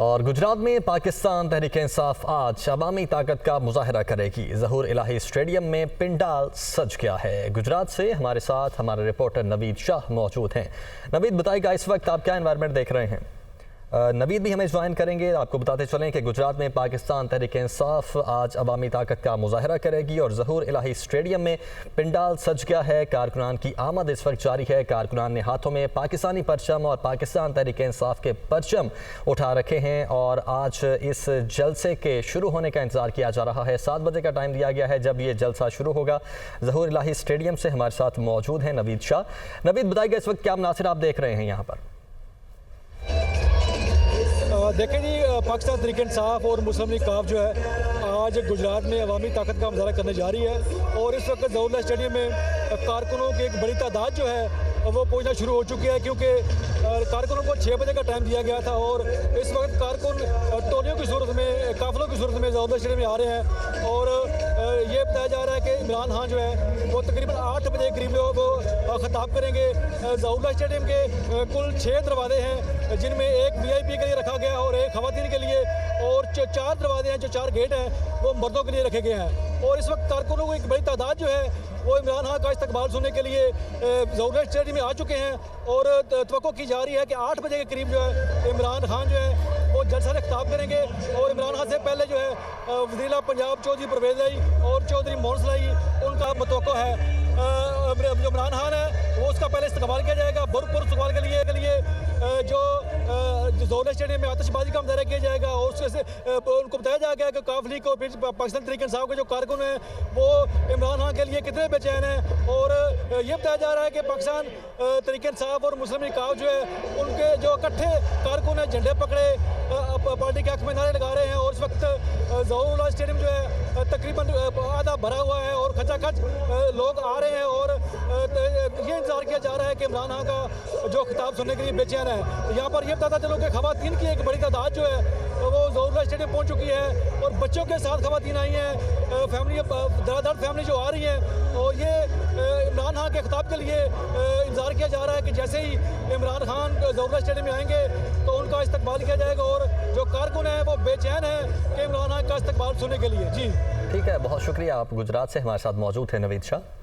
और गुजरात में पाकिस्तान तहरीक-ए-इंसाफ आज अवामी ताकत का मुजाहरा करेगी। ज़हूर इलाही स्टेडियम में पिंडाल सज गया है। गुजरात से हमारे साथ हमारे रिपोर्टर नवीद शाह मौजूद हैं। नवीद, बताइएगा इस वक्त आप क्या एनवायरनमेंट देख रहे हैं? नवीद भी हमें ज्वाइन करेंगे। आपको बताते चलें कि गुजरात में पाकिस्तान तहरीक-ए-इंसाफ आज अवामी ताकत का मुजाहरा करेगी और ज़हूर इलाही स्टेडियम में पिंडाल सज गया है। कारकुनान की आमद इस वक्त जारी है। कारकुनान ने हाथों में पाकिस्तानी परचम और पाकिस्तान तहरीक-ए-इंसाफ के परचम उठा रखे हैं और आज इस जलसे के शुरू होने का इंतज़ार किया जा रहा है। 7 बजे का टाइम दिया गया है जब ये जलसा शुरू होगा। ज़हूर इलाही स्टेडियम से हमारे साथ मौजूद हैं नवीद शाह। नवीद, बताइएगा इस वक्त क्या मनासिर आप देख रहे हैं यहाँ पर? देखें जी, पाकिस्तान तहरीक-ए-इंसाफ और मुस्लिम लीग काफ जो है आज गुजरात में अवामी ताकत का मुजाहरा करने जा रही है और इस वक्त ज़हूर इलाही स्टेडियम में कारकुनों की एक बड़ी तादाद जो है वो पहुंचना शुरू हो चुकी है, क्योंकि कारकुनों को 6 बजे का टाइम दिया गया था और इस वक्त कारकुन टोलियों की सूरत में, काफिलों की सूरत में ज़हूर इलाही स्टेडियम में आ रहे हैं और ये बताया जा रहा है कि इमरान खान जो है वो तकरीबन 8 बजे के करीब वो खिताब करेंगे। ज़हूर इलाही स्टेडियम के कुल 6 दरवाजे हैं, जिनमें एक VIP के लिए रखा गया और एक खवातीन के लिए, और 4 दरवाजे हैं, जो 4 गेट हैं वो मर्दों के लिए रखे गए हैं। और इस वक्त कारकुनों को एक बड़ी तादाद जो है वो इमरान खान का इस्तकबाल सुनने के लिए ज़हूर इलाही स्टेडियम में आ चुके हैं और तवक्को की जा रही है कि 8 बजे के करीब जो है इमरान खान जो है वो जलसा से खिताब करेंगे। और इमरान खान से पहले जो है वज़ीर पंजाब चौधरी परवेज़ इलाही और चौधरी मोहन इलाही उनका मुतवक्को है। जो इमरान खान है वो उसका पहले इस्तकबाल किया जाएगा। भरपूर इस्तकबाल के लिए जो ज़हूर इलाही स्टेडियम में आतिशबाजी का मुजाहरा किया जाएगा और उससे उनको बताया जाएगा कि काफ लीग और पाकिस्तान तहरीक-ए-इंसाफ के जो कारकुन हैं वो इमरान खान के लिए कितने बेचैन हैं। और ये बताया जा रहा है कि पाकिस्तान तहरीक-ए-इंसाफ और मुस्लिम लीग काफ जो है उनके जो इकट्ठे कारकुन हैं झंडे पकड़े पार्टी के हक़ में नारे लगा रहे हैं। और इस वक्त ज़हूर इलाही स्टेडियम जो है तकरीबन आधा भरा हुआ है और खचाखच लोग आ रहे हैं और ये इंतज़ार किया जा रहा है कि इमरान खान का जो खिताब सुनने के लिए बेचैन है। यहाँ पर यह बताता चलो कि खवातीन की एक बड़ी तादाद जो है वो ज़हूर इलाही स्टेडियम पहुँच चुकी है और बच्चों के साथ खवातीन आई हैं, फैमिली दर फैमिली जो आ रही हैं। और ये इमरान खान के खिताब के लिए इंतज़ार किया जा रहा है कि जैसे ही इमरान खान ज़हूर इलाही स्टेडियम में आएंगे तो उनका इस्तकबाल किया जाएगा और जो कारकुन हैं वो बेचैन हैं कि इमरान खान का इस्तकबाल सुनने के लिए। जी ठीक है, बहुत शुक्रिया। आप गुजरात से हमारे साथ मौजूद हैं नवीद शाह।